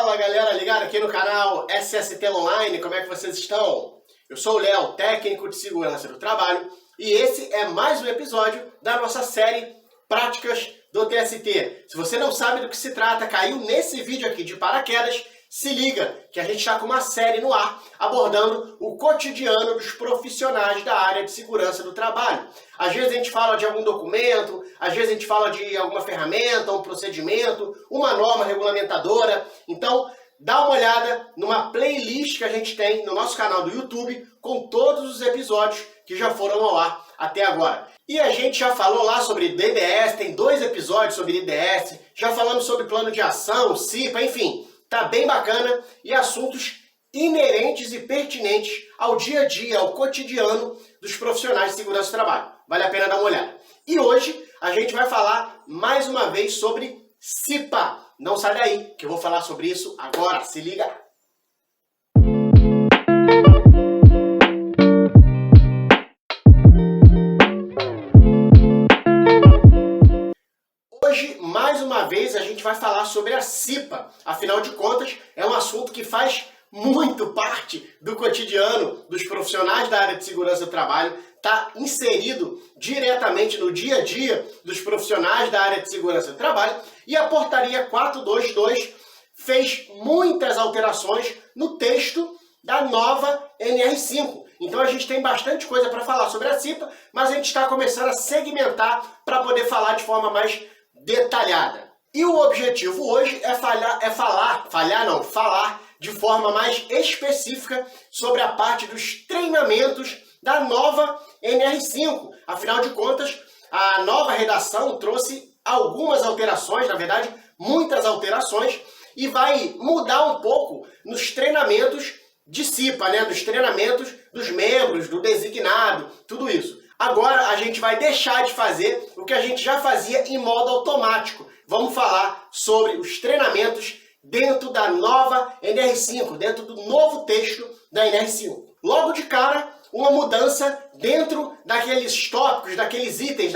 Fala galera, ligado aqui no canal SST Online, como é que vocês estão? Eu sou o Léo, técnico de segurança do trabalho, e esse é mais um episódio da nossa série Práticas do TST. Se você não sabe do que se trata, caiu nesse vídeo aqui de paraquedas, se liga que a gente está com uma série no ar abordando o cotidiano dos profissionais da área de segurança do trabalho. Às vezes a gente fala de algum documento, às vezes a gente fala de alguma ferramenta, um procedimento, uma norma regulamentadora. Então, dá uma olhada numa playlist que a gente tem no nosso canal do YouTube com todos os episódios que já foram ao ar até agora. E a gente já falou lá sobre DDS, tem 2 episódios sobre DDS, já falamos sobre plano de ação, CIPA, enfim. Tá bem bacana e assuntos inerentes e pertinentes ao dia a dia, ao cotidiano dos profissionais de segurança do trabalho. Vale a pena dar uma olhada. E hoje a gente vai falar mais uma vez sobre CIPA. Não sai daí, que eu vou falar sobre isso agora. Se liga! Hoje, mais uma vez, a gente vai falar sobre a CIPA. Afinal de contas, é um assunto que faz muito parte do cotidiano dos profissionais da área de segurança do trabalho, está inserido diretamente no dia a dia dos profissionais da área de segurança do trabalho, e a portaria 422 fez muitas alterações no texto da nova NR5. Então a gente tem bastante coisa para falar sobre a CIPA, mas a gente está começando a segmentar para poder falar de forma mais detalhada. E o objetivo hoje é falar de forma mais específica sobre a parte dos treinamentos da nova NR5. Afinal de contas, a nova redação trouxe algumas alterações, na verdade, muitas alterações, e vai mudar um pouco nos treinamentos de CIPA, né? Dos treinamentos dos membros, do designado, tudo isso. Agora a gente vai deixar de fazer o que a gente já fazia em modo automático. Vamos falar sobre os treinamentos dentro da nova NR5, dentro do novo texto da NR5. Logo de cara, uma mudança dentro daqueles tópicos, daqueles itens,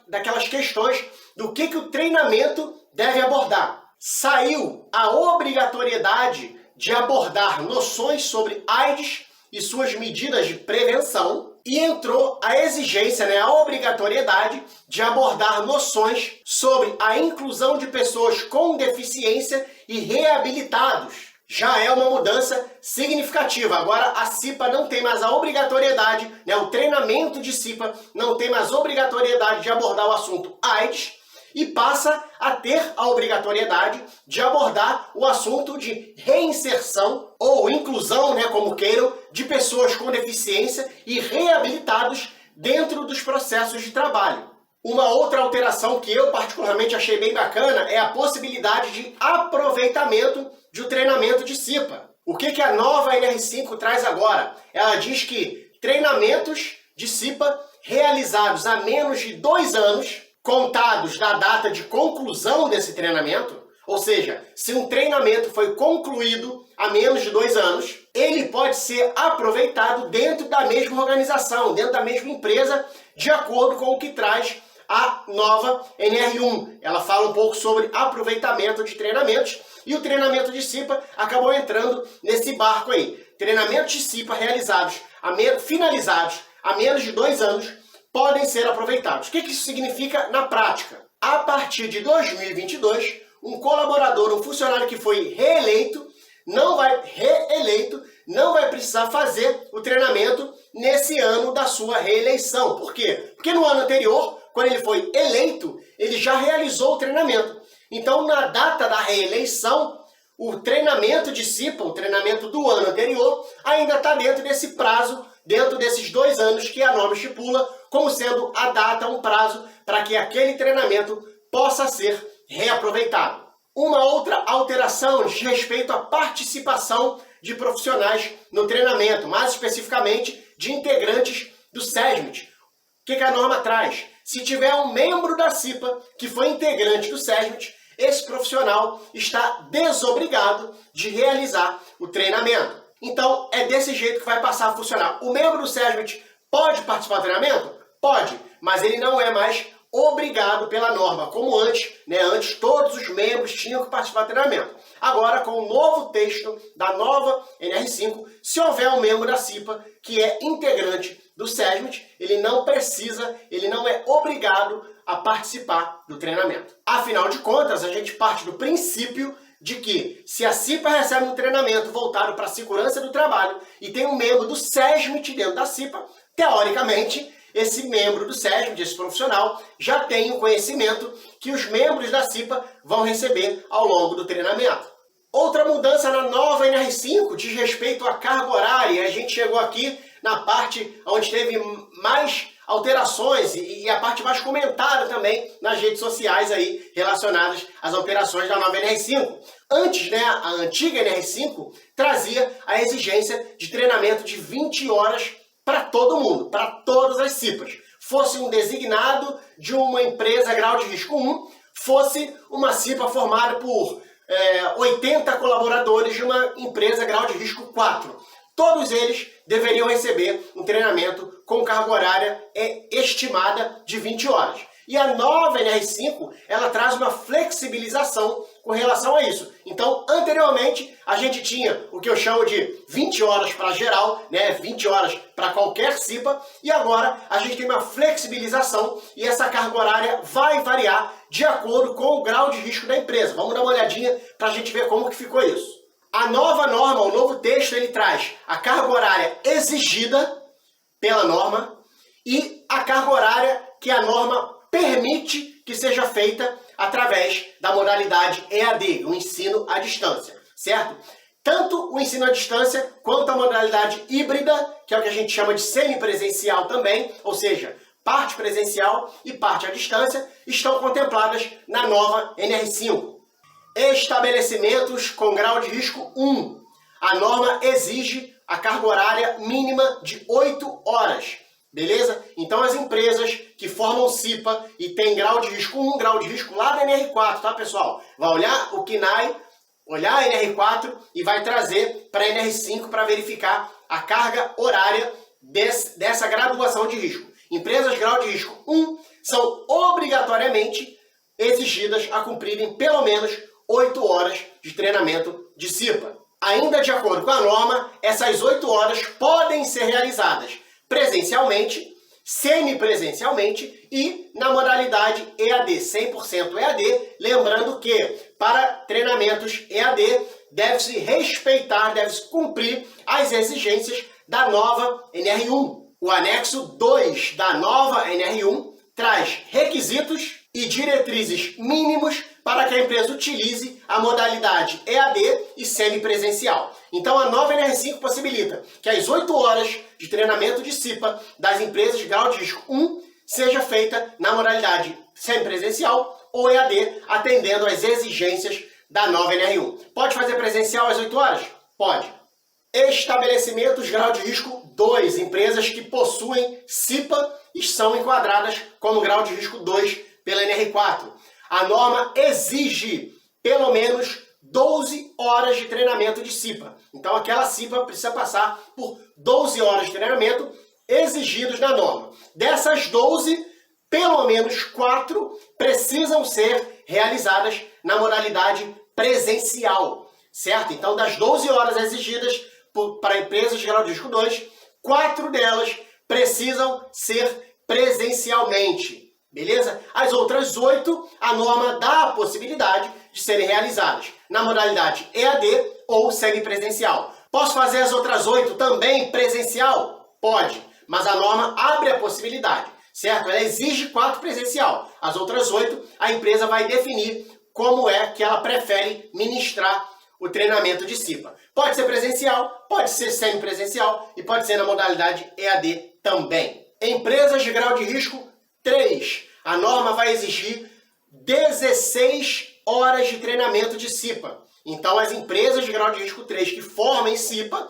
daquelas questões do que o treinamento deve abordar. Saiu a obrigatoriedade de abordar noções sobre AIDS e suas medidas de prevenção, e entrou a exigência, a obrigatoriedade de abordar noções sobre a inclusão de pessoas com deficiência e reabilitados. Já é uma mudança significativa. Agora a CIPA não tem mais a obrigatoriedade, o treinamento de CIPA não tem mais obrigatoriedade de abordar o assunto AIDS, e passa a ter a obrigatoriedade de abordar o assunto de reinserção ou inclusão, como queiram, de pessoas com deficiência e reabilitados dentro dos processos de trabalho. Uma outra alteração que eu particularmente achei bem bacana é a possibilidade de aproveitamento do treinamento de CIPA. O que a nova NR5 traz agora? Ela diz que treinamentos de CIPA realizados há menos de 2 anos, contados da data de conclusão desse treinamento, ou seja, se um treinamento foi concluído há menos de 2 anos, ele pode ser aproveitado dentro da mesma organização, dentro da mesma empresa, de acordo com o que traz a nova NR1. Ela fala um pouco sobre aproveitamento de treinamentos, e o treinamento de CIPA acabou entrando nesse barco aí. Treinamentos de CIPA finalizados há menos de 2 anos podem ser aproveitados. O que isso significa na prática? A partir de 2022, um colaborador, um funcionário que foi reeleito, não vai precisar fazer o treinamento nesse ano da sua reeleição. Por quê? Porque no ano anterior, quando ele foi eleito, ele já realizou o treinamento. Então, na data da reeleição, o treinamento de CIPA, o treinamento do ano anterior, ainda está dentro desse prazo, dentro desses 2 anos que a norma estipula, como sendo a data, um prazo, para que aquele treinamento possa ser reaproveitado. Uma outra alteração diz respeito à participação de profissionais no treinamento, mais especificamente de integrantes do SESMIT. O que a norma traz? Se tiver um membro da CIPA que foi integrante do SESMIT, esse profissional está desobrigado de realizar o treinamento. Então, é desse jeito que vai passar a funcionar. O membro do SESMIT pode participar do treinamento? Pode, mas ele não é mais obrigado pela norma, como antes, né? Antes todos os membros tinham que participar do treinamento. Agora, com o novo texto da nova NR5, se houver um membro da CIPA que é integrante do SESMIT, ele não é obrigado a participar do treinamento. Afinal de contas, a gente parte do princípio de que se a CIPA recebe um treinamento voltado para a segurança do trabalho e tem um membro do SESMIT dentro da CIPA, teoricamente, esse membro do SESMIT, esse profissional, já tem o conhecimento que os membros da CIPA vão receber ao longo do treinamento. Outra mudança na nova NR5 diz respeito à carga horária. A gente chegou aqui na parte onde teve mais alterações e a parte mais comentada também nas redes sociais aí relacionadas às operações da nova NR5. Antes, né, a antiga NR5 trazia a exigência de treinamento de 20 horas para todo mundo, para todas as CIPAs. Fosse um designado de uma empresa grau de risco 1, fosse uma CIPA formada por 80 colaboradores de uma empresa grau de risco 4. Todos eles deveriam receber um treinamento com carga horária estimada de 20 horas. E a nova NR5, ela traz uma flexibilização com relação a isso. Então, anteriormente, a gente tinha o que eu chamo de 20 horas para geral, né? 20 horas para qualquer CIPA, e agora a gente tem uma flexibilização e essa carga horária vai variar de acordo com o grau de risco da empresa. Vamos dar uma olhadinha para a gente ver como que ficou isso. A nova norma, o novo texto, ele traz a carga horária exigida pela norma e a carga horária que a norma permite que seja feita através da modalidade EAD, o ensino à distância, certo? Tanto o ensino à distância quanto a modalidade híbrida, que é o que a gente chama de semipresencial também, ou seja, parte presencial e parte à distância, estão contempladas na nova NR5. Estabelecimentos com grau de risco 1. A norma exige a carga horária mínima de 8 horas. Beleza? Então as empresas que formam CIPA e tem grau de risco 1, grau de risco lá da NR4, tá, pessoal? Vai olhar o KNAI, olhar a NR4 e vai trazer para a NR5 para verificar a carga horária dessa graduação de risco. Empresas grau de risco 1 são obrigatoriamente exigidas a cumprirem pelo menos 8 horas de treinamento de CIPA. Ainda de acordo com a norma, essas 8 horas podem ser realizadas presencialmente, semipresencialmente e na modalidade EAD, 100% EAD, lembrando que para treinamentos EAD deve-se respeitar, deve-se cumprir as exigências da nova NR1. O anexo 2 da nova NR1 traz requisitos e diretrizes mínimos para que a empresa utilize a modalidade EAD e semipresencial. Então a nova NR5 possibilita que as 8 horas de treinamento de CIPA das empresas de grau de risco 1 seja feita na modalidade semipresencial ou EAD, atendendo às exigências da nova NR1. Pode fazer presencial às 8 horas? Pode. Estabelecimentos grau de risco 2, empresas que possuem CIPA e são enquadradas como grau de risco 2 pela NR4. A norma exige pelo menos 12 horas de treinamento de CIPA. Então aquela CIPA precisa passar por 12 horas de treinamento exigidos na norma. Dessas 12, pelo menos 4 precisam ser realizadas na modalidade presencial, certo? Então das 12 horas exigidas para empresas de grau de risco 2, 4 delas precisam ser presencialmente. Beleza? As outras 8, a norma dá a possibilidade de serem realizadas na modalidade EAD ou semipresencial. Posso fazer as outras 8 também presencial? Pode, mas a norma abre a possibilidade, certo? Ela exige 4 presencial. As outras 8, a empresa vai definir como é que ela prefere ministrar o treinamento de CIPA. Pode ser presencial, pode ser semipresencial e pode ser na modalidade EAD também. Empresas de grau de risco 3. A norma vai exigir 16 horas de treinamento de CIPA. Então, as empresas de grau de risco 3 que formem CIPA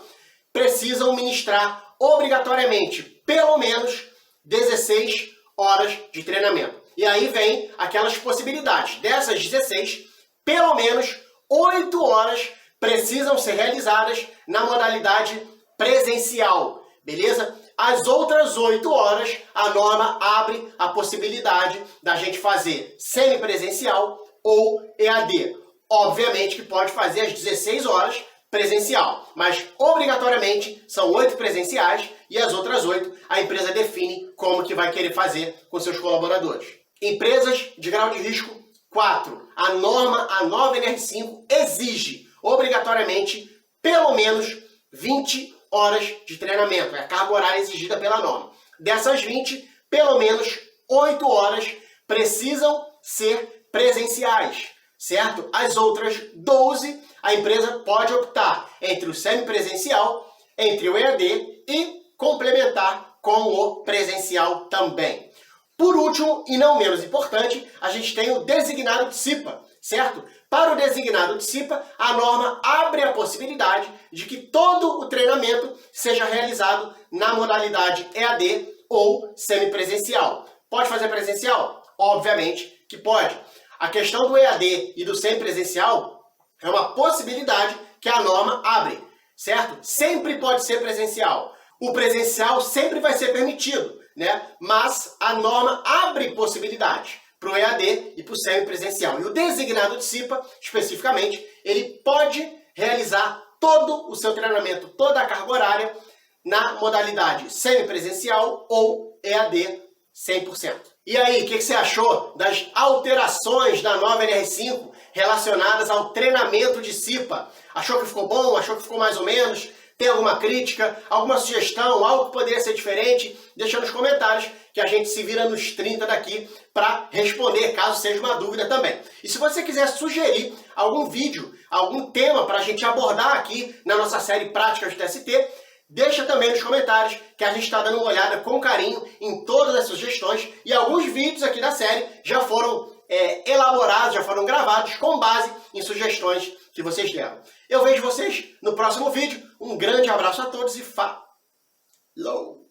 precisam ministrar obrigatoriamente pelo menos 16 horas de treinamento. E aí vem aquelas possibilidades. Dessas 16, pelo menos 8 horas precisam ser realizadas na modalidade presencial. Beleza? As outras 8 horas, a norma abre a possibilidade da gente fazer semipresencial ou EAD. Obviamente que pode fazer às 16 horas presencial, mas obrigatoriamente são 8 presenciais e as outras 8 a empresa define como que vai querer fazer com seus colaboradores. Empresas de grau de risco 4. A nova NR5 exige obrigatoriamente pelo menos 20 horas de treinamento. É a carga horária exigida pela norma. Dessas 20, pelo menos 8 horas precisam ser presenciais, certo? As outras 12, a empresa pode optar entre o semipresencial, entre o EAD e complementar com o presencial também. Por último, e não menos importante, a gente tem o designado de CIPA, certo? Para o designado de CIPA, a norma abre a possibilidade de que todo o treinamento seja realizado na modalidade EAD ou semipresencial. Pode fazer presencial? Obviamente que pode. A questão do EAD e do semipresencial é uma possibilidade que a norma abre, certo? Sempre pode ser presencial. O presencial sempre vai ser permitido, né? Mas a norma abre possibilidades para o EAD e para o semipresencial. E o designado de CIPA, especificamente, ele pode realizar todo o seu treinamento, toda a carga horária na modalidade semipresencial ou EAD 100%. E aí, o que você achou das alterações da nova NR5 relacionadas ao treinamento de CIPA? Achou que ficou bom? Achou que ficou mais ou menos? Tem alguma crítica, alguma sugestão, algo que poderia ser diferente? Deixa nos comentários que a gente se vira nos 30 daqui para responder, caso seja uma dúvida também. E se você quiser sugerir algum vídeo, algum tema para a gente abordar aqui na nossa série Práticas de TST, deixa também nos comentários que a gente está dando uma olhada com carinho em todas as sugestões e alguns vídeos aqui da série já foram elaborados, já foram gravados com base em sugestões que vocês deram. Eu vejo vocês no próximo vídeo. Um grande abraço a todos e falou!